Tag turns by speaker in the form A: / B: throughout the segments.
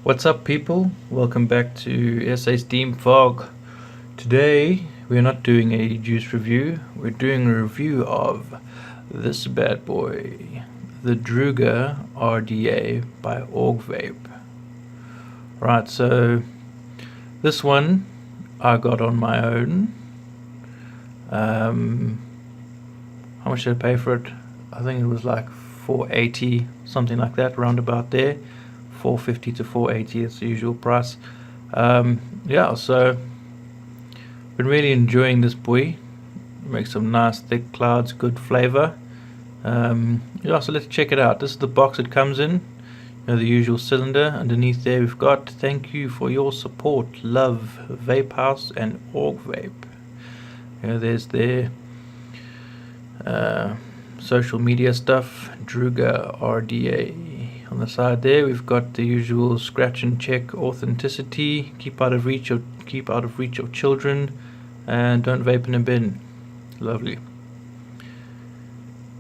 A: What's up, people? Welcome back to SA Steam Fog. Today we're not doing a juice review, we're doing a review of this bad boy, the Druga RDA by Augvape. Right, so this one I got on my own. How much did I pay for it? I think it was like $4.80, something like that, round about there. $4.50 to $4.80, it's the usual price. Yeah, so been really enjoying this boy. Makes some nice thick clouds, good flavor. Yeah, so let's check it out. This is the box it comes in. You know, the usual cylinder. Underneath there we've got "Thank you for your support, love, Vapehouse and Augvape." You know, there's their social media stuff, Druga RDA. On the side there we've got the usual scratch and check authenticity, keep out of reach of children, and don't vape in a bin. Lovely.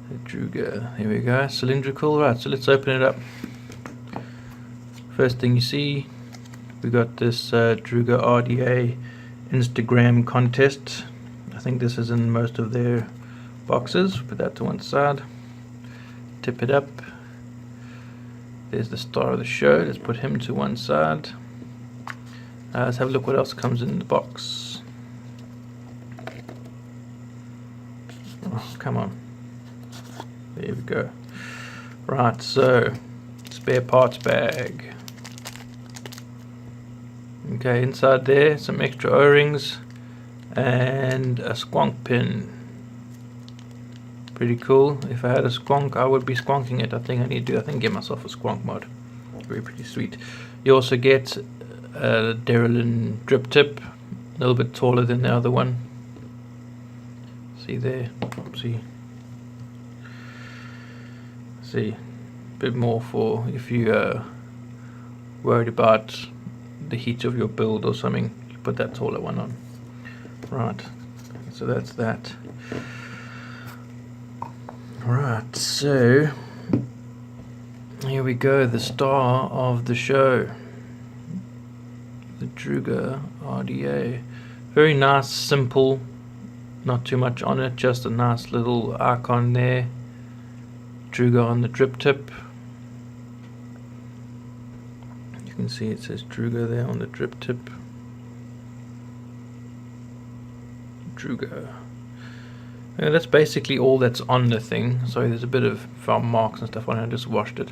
A: The Druga, here we go, cylindrical. Right, so let's open it up. First thing you see, we got this Druga RDA Instagram contest. I think this is in most of their boxes. Put that to one side, tip it up. There's the star of the show. Let's put him to one side. Let's have a look what else comes in the box. Oh, come on. There we go. Right, so spare parts bag. Okay, inside there some extra O-rings and a squonk pin. Pretty cool. If I had a squonk, I would be squonking it. I think get myself a squonk mod. Pretty sweet. You also get a Derelin drip tip, a little bit taller than the other one. See there? See, a bit more for if you worried about the heat of your build or something. You put that taller one on. Right. So that's that. Right, so here we go, the star of the show, the Druga RDA. Very nice, simple, not too much on it, just a nice little icon there. Druga on the drip tip. You can see it says Druga there on the drip tip. Druga. Yeah, that's basically all that's on the thing. Sorry, there's a bit of foam marks and stuff on it. I just washed it.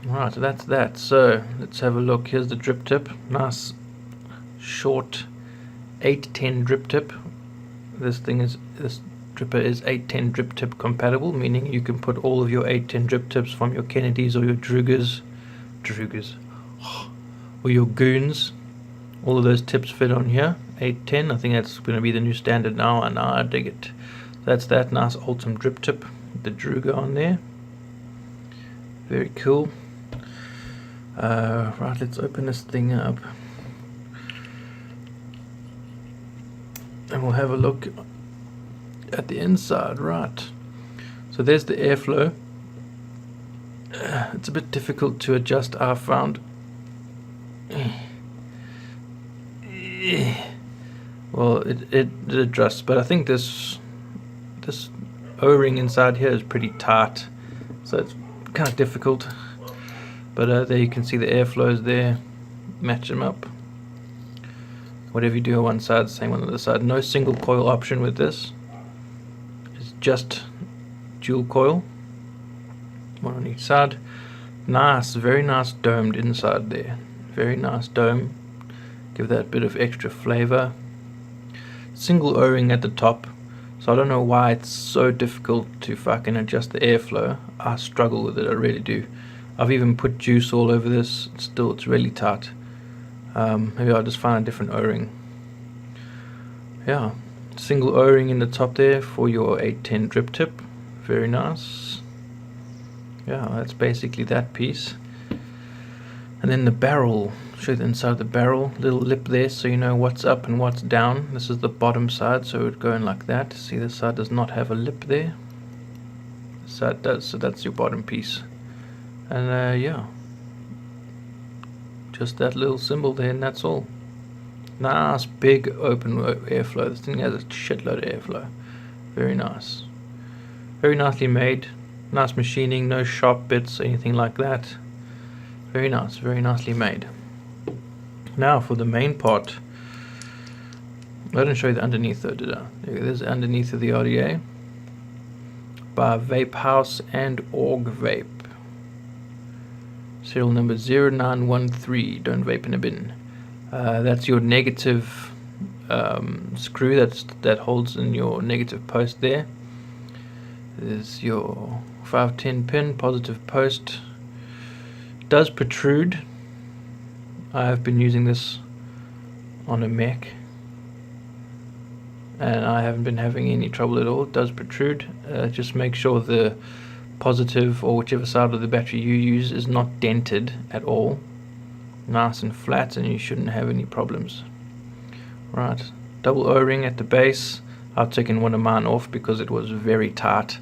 A: Alright, so that's that. So let's have a look. Here's the drip tip. Nice short 810 drip tip. This dripper is 810 drip tip compatible, meaning you can put all of your 810 drip tips from your Kennedys or your Drugas, or your Goons. All of those tips fit on here. 810, I think that's going to be the new standard now, and I dig it. That's that nice Ultim drip tip with the Druga on there. Very cool. Right, let's open this thing up and we'll have a look at the inside. Right, so there's the airflow. It's a bit difficult to adjust, I found. Well, it adjusts, but I think this O-ring inside here is pretty tight, so it's kind of difficult. But there you can see the airflows there. Match them up. Whatever you do on one side, same on the other side. No single coil option with this. It's just dual coil, one on each side. Nice, very nice domed inside there. Very nice dome. Give that bit of extra flavor. Single O-ring at the top, so I don't know why it's so difficult to fucking adjust the airflow. I struggle with it, I really do. I've even put juice all over this. Still, it's really tight. Maybe I'll just find a different O-ring. Yeah, single O-ring in the top there for your 810 drip tip. Very nice. Yeah, that's basically that piece. And then the barrel. Show the inside of the barrel, little lip there so you know what's up and what's down. This is the bottom side, so it would go in like that. See, this side does not have a lip there. This side does, so that's your bottom piece. And yeah, just that little symbol there, and that's all. Nice big open airflow. This thing has a shitload of airflow. Very nice. Very nicely made. Nice machining, no sharp bits, anything like that. Very nice, very nicely made. Now for the main part. I didn't show you the underneath though, did I? There's the underneath of the RDA by Vapehouse and Augvape. Serial number 0913. Don't vape in a bin. That's your negative screw that holds in your negative post there. There's your 510 pin, positive post. Does protrude. I have been using this on a Mac and I haven't been having any trouble at all. It does protrude. Just make sure the positive or whichever side of the battery you use is not dented at all. Nice and flat, and you shouldn't have any problems. Right, double O-ring at the base. I've taken one of mine off because it was very tight.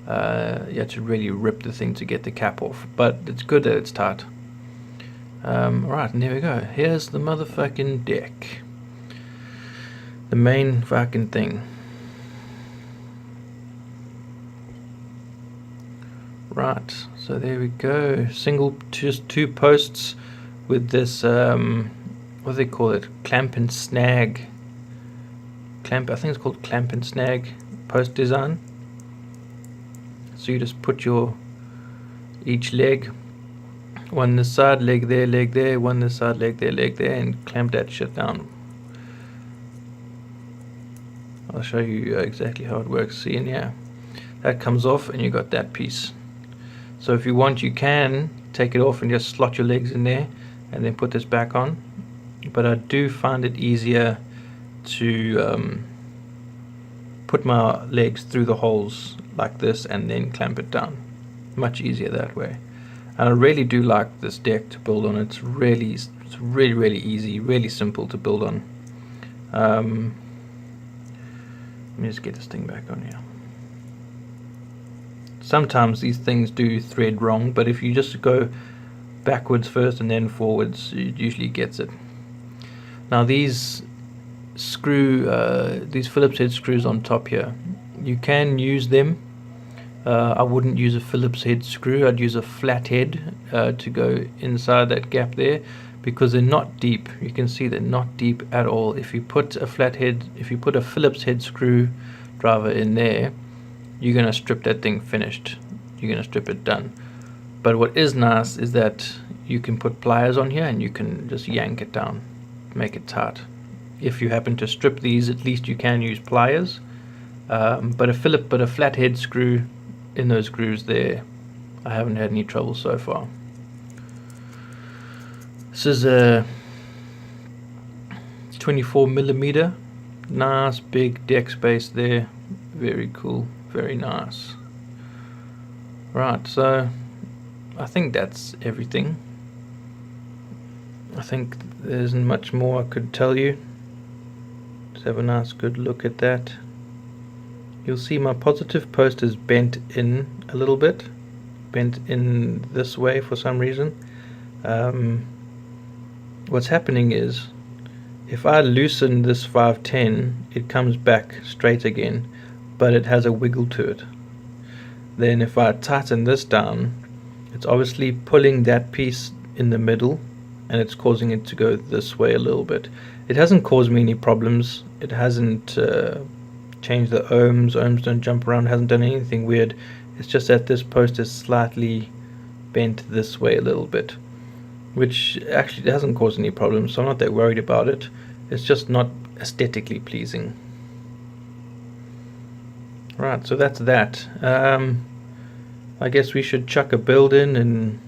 A: You had to really rip the thing to get the cap off, but it's good that it's tight. Right, and there we go. Here's the motherfucking deck. The main fucking thing. Right, so there we go. Just two posts with this, what do they call it? Clamp and snag. I think it's called clamp and snag post design. So you just put each leg, one this side, leg there, one this side, leg there, and clamp that shit down. I'll show you exactly how it works. See in here, that comes off, and you got that piece. So if you want, you can take it off and just slot your legs in there, and then put this back on. But I do find it easier to put my legs through the holes like this and then clamp it down. Much easier that way. And I really do like this deck to build on. It's really easy, really simple to build on. Let me just get this thing back on here. Sometimes these things do thread wrong, but if you just go backwards first and then forwards, it usually gets it. Now these Phillips head screws on top here, you can use them. I wouldn't use a Phillips head screw. I'd use a flat head to go inside that gap there, because they're not deep. You can see they're not deep at all. If you put a Phillips head screw driver in there, you're gonna strip that thing finished. You're gonna strip it done. But what is nice is that you can put pliers on here and you can just yank it down, make it tight. If you happen to strip these, at least you can use pliers. But a flat head screw in those grooves there, I haven't had any trouble so far. This is a 24mm, nice big deck space there, very cool, very nice. Right, so I think that's everything. I think there isn't much more I could tell you. Just have a nice good look at that. You'll see my positive post is bent in a little bit, bent in this way for some reason. What's happening is, if I loosen this 510, it comes back straight again, but it has a wiggle to it. Then if I tighten this down, it's obviously pulling that piece in the middle, and it's causing it to go this way a little bit. It hasn't caused me any problems. It hasn't changed the ohms. Ohms don't jump around. Hasn't done anything weird. It's just that this post is slightly bent this way a little bit, which actually hasn't caused any problems, so I'm not that worried about it. It's just not aesthetically pleasing. Right, so that's that. I guess we should chuck a build in and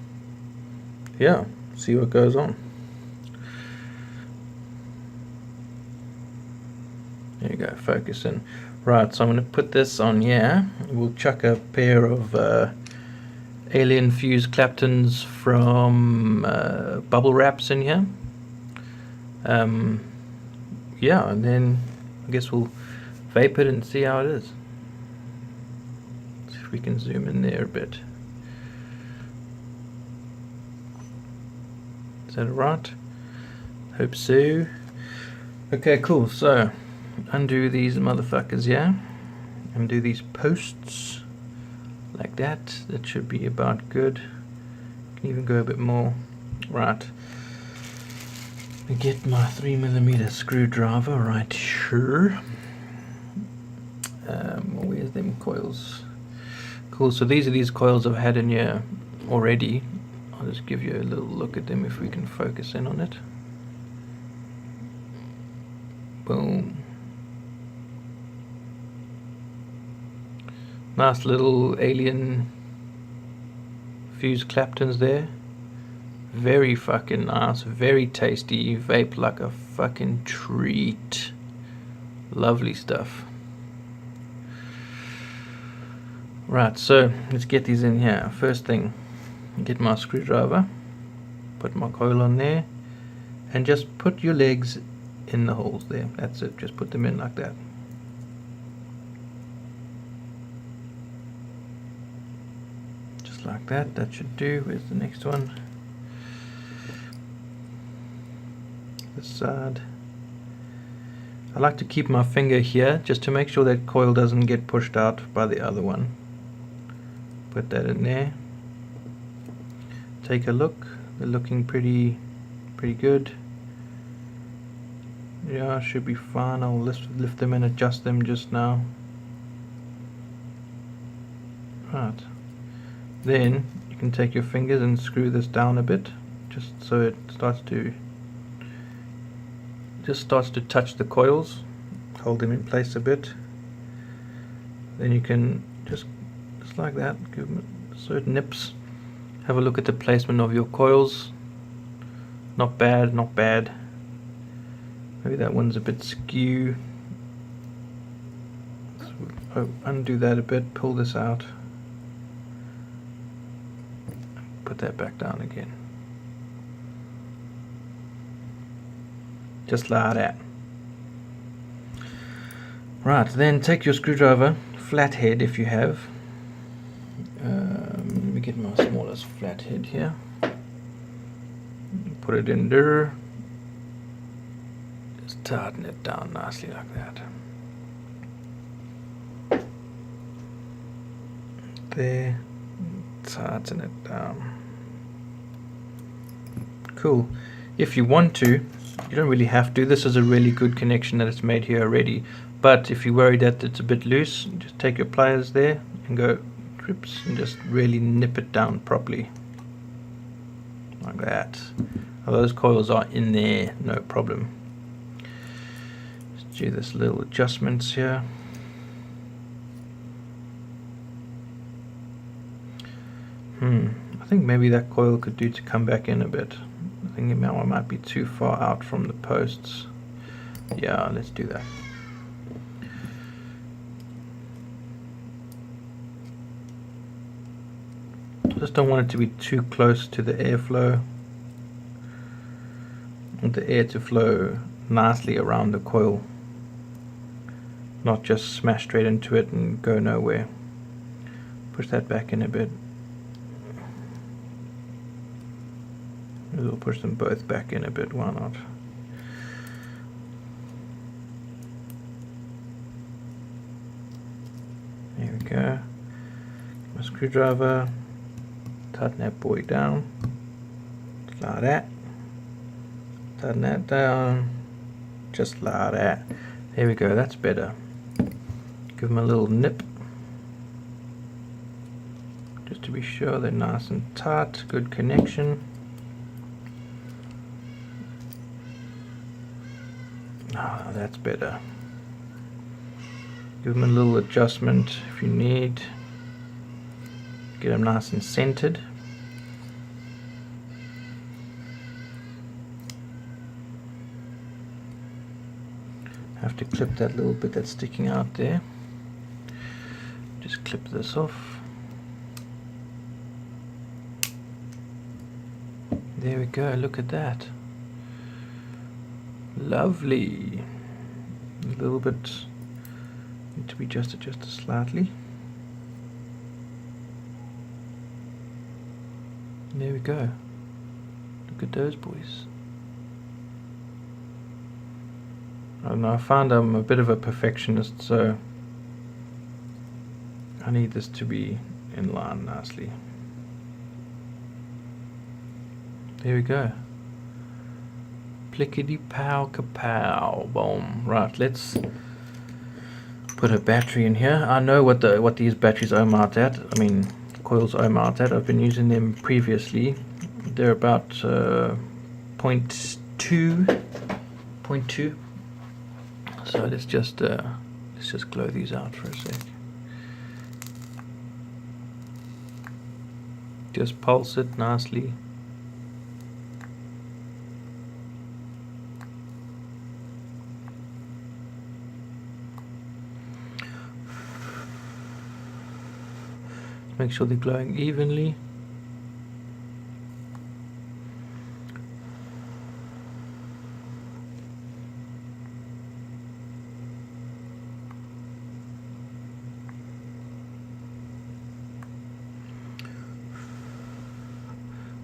A: yeah, see what goes on. There you go, focus in. Right, so I'm going to put this on here. We'll chuck a pair of Alien Fuse Claptons from Bubble Wraps in here. Yeah, and then I guess we'll vape it and see how it is. See if we can zoom in there a bit. Is that right? Hope so. Okay, cool. So undo these motherfuckers here. Undo these posts like that. That should be about good. Can even go a bit more. Right. I get my 3mm screwdriver right here. Where's them coils? Cool, so these are these coils I've had in here already. I'll just give you a little look at them if we can focus in on it. Boom. Nice little alien fuse Claptons there. Very fucking nice, very tasty, vape like a fucking treat. Lovely stuff. Right, so let's get these in here. First thing, get my screwdriver, put my coil on there, and just put your legs in the holes there. That's it, just put them in like that. Just like that, that should do. Where's the next one? This side. I like to keep my finger here just to make sure that coil doesn't get pushed out by the other one. Put that in there. Take a look. They're looking pretty good. Yeah, should be fine. I'll lift them and adjust them just now. Right. Then you can take your fingers and screw this down a bit, just so it starts to touch the coils. Hold them in place a bit. Then you can just like that, give them certain nips. Have a look at the placement of your coils. Not bad, not bad. Maybe that one's a bit skew. So undo that a bit, pull this out. Put that back down again. Just like that. Right, then take your screwdriver, flathead if you have. Let me get my smallest flathead here. Put it in there. Just tighten it down nicely like that. There. Tighten it down. Cool. If you want to, you don't really have to. This is a really good connection that it's made here already. But if you're worried that it's a bit loose, just take your pliers there and go trips and just really nip it down properly. Like that. Now those coils are in there, no problem. Just do this little adjustments here. I think maybe that coil could do to come back in a bit. I think it might be too far out from the posts. Yeah, let's do that. Just don't want it to be too close to the airflow. I want the air to flow nicely around the coil, not just smash straight into it and go nowhere. Push that back in a bit. We'll push them both back in a bit, why not? There we go. My screwdriver. Tighten that boy down. Just like that. Tighten that down. Just like that. There we go, that's better. Give them a little nip. Just to be sure they're nice and tight. Good connection. Ah, that's better. Give them a little adjustment if you need. Get them nice and centered. Have to clip that little bit that's sticking out there. Just clip this off. There we go, look at that. Lovely. A little bit need to be just adjusted slightly. There we go. Look at those boys. And I found I'm a bit of a perfectionist, so I need this to be in line nicely. There we go. Plickety pow kapow, boom. Right, let's put a battery in here. I know what these batteries ohm out at. I mean, coils ohm out at. I've been using them previously. They're about 0.2. So let's just glow these out for a sec. Just pulse it nicely. Make sure they're glowing evenly.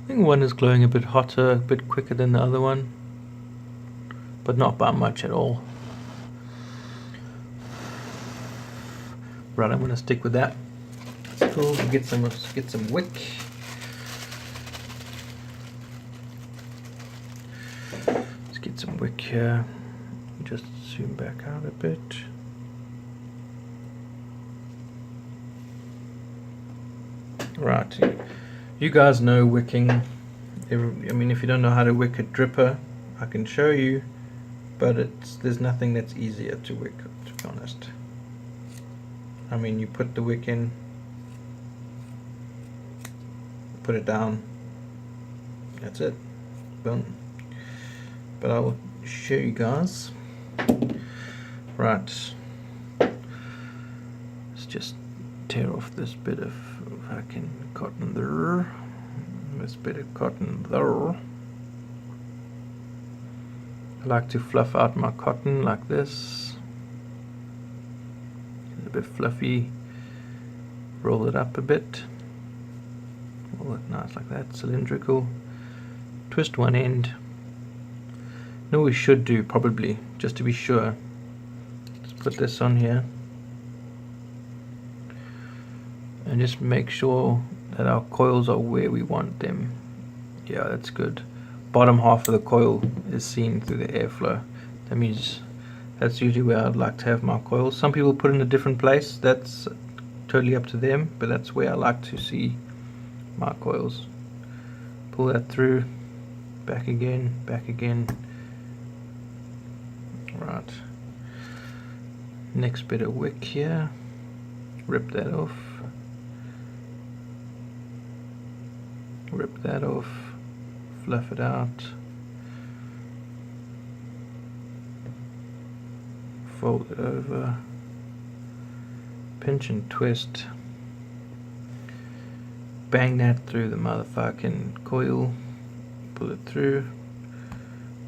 A: I think one is glowing a bit hotter, a bit quicker than the other one, but not by much at all. Right, I'm going to stick with that. That's cool. Get some wick. Let's get some wick here. Just zoom back out a bit. Right. You guys know wicking. I mean, if you don't know how to wick a dripper, I can show you, but there's nothing that's easier to wick, to be honest. I mean, you put the wick in, put it down, that's it, boom. But I'll show you guys. Right, let's just tear off this bit of fucking cotton there. This bit of cotton there. I like to fluff out my cotton like this. It's a bit fluffy. Roll it up a bit. Roll it nice like that, cylindrical. Twist one end. No, we should do probably, just to be sure. Let's put this on here. And just make sure that our coils are where we want them. Yeah, that's good. Bottom half of the coil is seen through the airflow. That means that's usually where I'd like to have my coils. Some people put in a different place. That's totally up to them, but that's where I like to see my coils. Pull that through, back again, back again. Right. Next bit of wick here. Rip that off. Rip that off, fluff it out, fold it over, pinch and twist, bang that through the motherfucking coil, pull it through,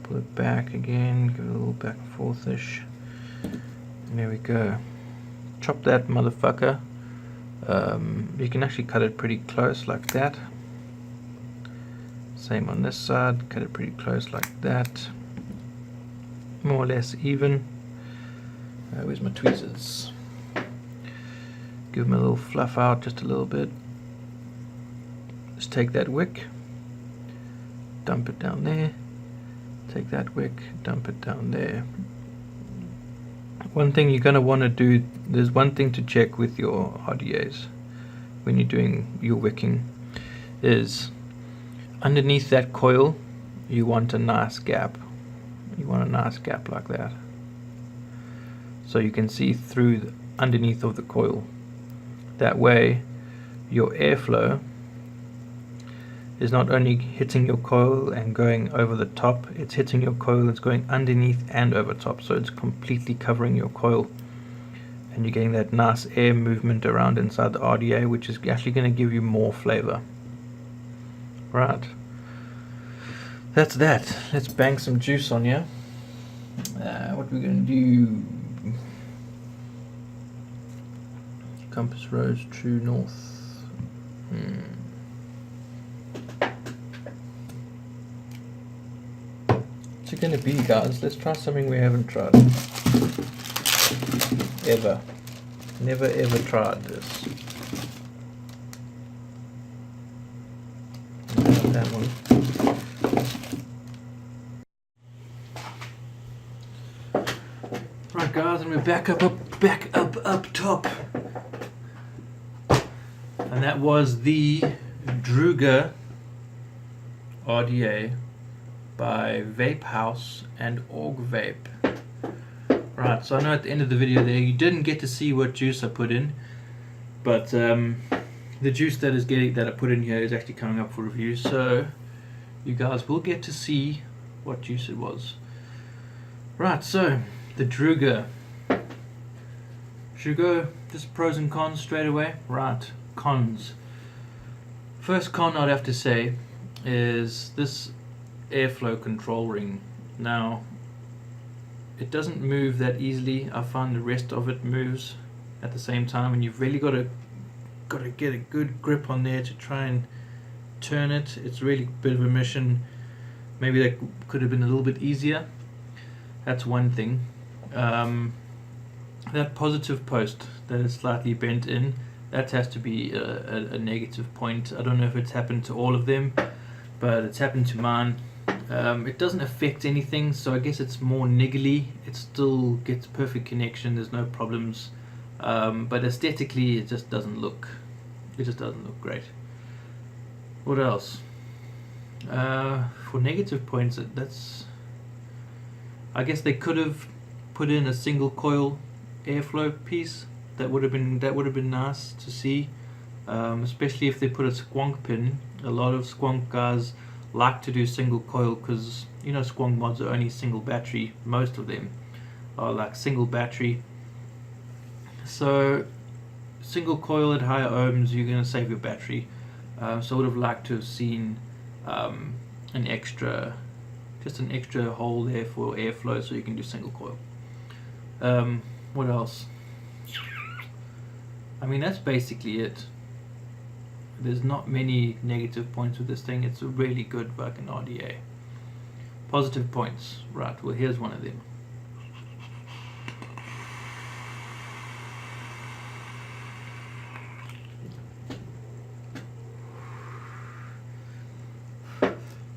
A: pull it back again, give it a little back and forth-ish, and there we go. Chop that motherfucker. You can actually cut it pretty close like that. Same on this side, cut it pretty close like that. More or less even. Where's my tweezers? Give them a little fluff out, just a little bit. Just take that wick, dump it down there. Take that wick, dump it down there. One thing you're going to want to do, there's one thing to check with your RDAs when you're doing your wicking, is underneath that coil you want a nice gap. You want a nice gap like that, so you can see through the underneath of the coil. That way your airflow is not only hitting your coil and going over the top, it's hitting your coil, it's going underneath and over top, so it's completely covering your coil, and you're getting that nice air movement around inside the RDA, which is actually going to give you more flavor. Right, that's that. Let's bang some juice on here. What we're going to do, compass rose, true north. What's it gonna be, guys? Let's try something we haven't tried. Ever. Never ever tried this. Not that one. Right guys, and we're back up top. And that was the Druga RDA by Vapehouse and Augvape. Right, so I know at the end of the video there you didn't get to see what juice I put in, but the juice that I put in here is actually coming up for review, so you guys will get to see what juice it was. Right, so the Druga. Should we go just pros and cons straight away? Right, cons. First con I'd have to say is this airflow control ring. Now, it doesn't move that easily. I find the rest of it moves at the same time, and you've really got to get a good grip on there to try and turn it. It's really a bit of a mission. Maybe that could have been a little bit easier. That's one thing. That positive post that is slightly bent in, that has to be a negative point. I don't know if it's happened to all of them, but it's happened to mine. It doesn't affect anything, so I guess it's more niggly. It still gets perfect connection, there's no problems, but aesthetically it just doesn't look great. What else? For negative points, I guess they could have put in a single coil airflow piece. That would have been nice to see, especially if they put a squonk pin. A lot of squonk guys like to do single coil because, you know, squonk mods are only single battery. Most of them are like single battery, so single coil at higher ohms, you're going to save your battery. So I would have liked to have seen an extra hole there for airflow so you can do single coil. What else? I mean, that's basically it. There's not many negative points with this thing. It's a really good fucking RDA. Positive points, right, well here's one of them.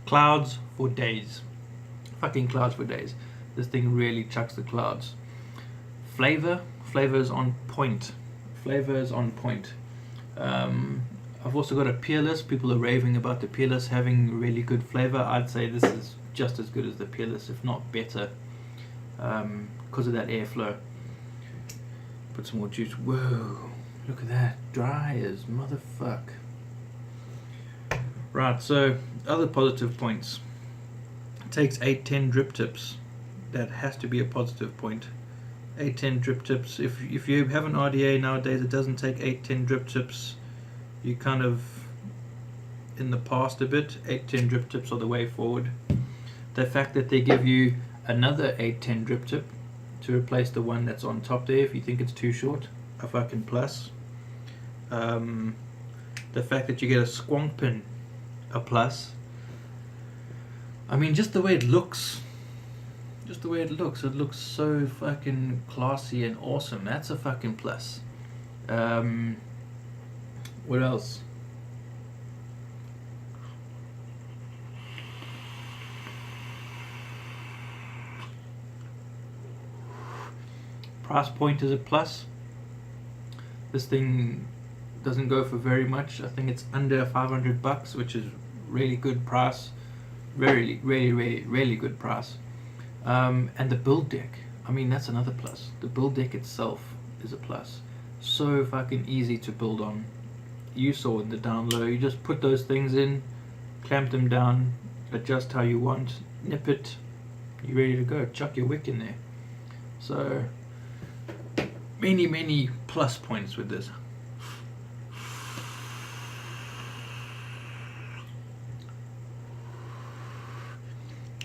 A: Clouds for days. Fucking clouds for days. This thing really chucks the clouds. Flavour is on point. Flavour is on point. I've also got a Peerless. People are raving about the Peerless having really good flavour. I'd say this is just as good as the Peerless, if not better, because of that airflow. Put some more juice. Whoa, look at that. Dry as motherfuck. Right, so other positive points. It takes 8-10 drip tips. That has to be a positive point. 8-10 drip tips. If you have an RDA nowadays, it doesn't take 8-10 drip tips. You kind of in the past a bit. 8-10 drip tips are the way forward. The fact that they give you another 8-10 drip tip to replace the one that's on top there if you think it's too short, a fucking plus. The fact that you get a squonk pin, a plus. I mean, just the way it looks. It looks so fucking classy and awesome. That's a fucking plus. What else? Price point is a plus. This thing doesn't go for very much. I think it's under $500, which is really good price. Really good price. And the build deck, I mean, that's another plus. The build deck itself is a plus. So fucking easy to build on. You saw in the down low, you just put those things in, clamp them down, adjust how you want, nip it, you're ready to go. Chuck your wick in there. So many plus points with this.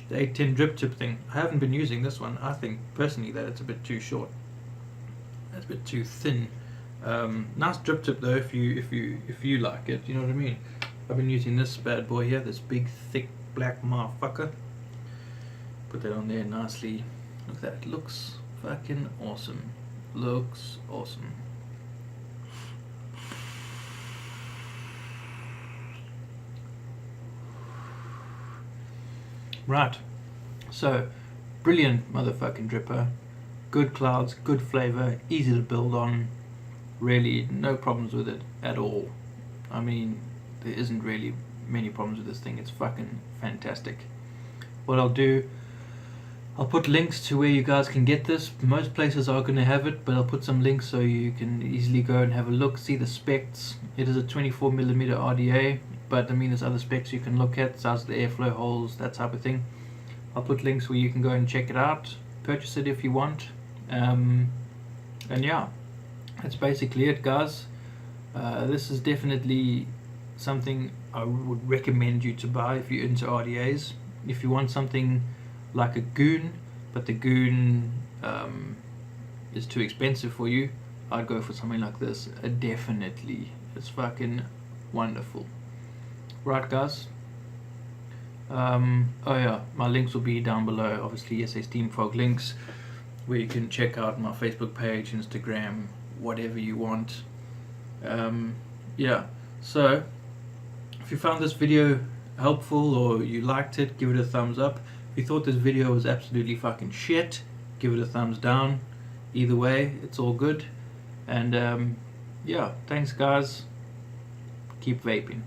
A: The 8-10 drip tip thing, I haven't been using this one. I think personally that it's a bit too short. It's a bit too thin. Nice drip tip though if you like it, you know what I mean. I've been using this bad boy here, this big thick black motherfucker. Put that on there nicely. Look at that, it looks fucking awesome. Looks awesome. Right, so brilliant motherfucking dripper, good clouds, good flavour, easy to build on, really no problems with it at all. I mean, there isn't really many problems with this thing, it's fucking fantastic. What I'll do, I'll put links to where you guys can get this. Most places are going to have it, but I'll put some links so you can easily go and have a look, see the specs. It is a 24mm RDA, but I mean there's other specs you can look at, size of the airflow holes, that type of thing. I'll put links where you can go and check it out, purchase it if you want, and yeah, that's basically it, guys. This is definitely something I would recommend you to buy if you're into RDAs. If you want something like a goon, but the goon is too expensive for you, I'd go for something like this. Definitely, it's fucking wonderful. Right, guys. Oh yeah, my links will be down below. Obviously, SA Steam Fog links, where you can check out my Facebook page, Instagram, whatever you want. Yeah, so if you found this video helpful or you liked it, give it a thumbs up. If you thought this video was absolutely fucking shit, give it a thumbs down. Either way, it's all good. And yeah, thanks guys. Keep vaping.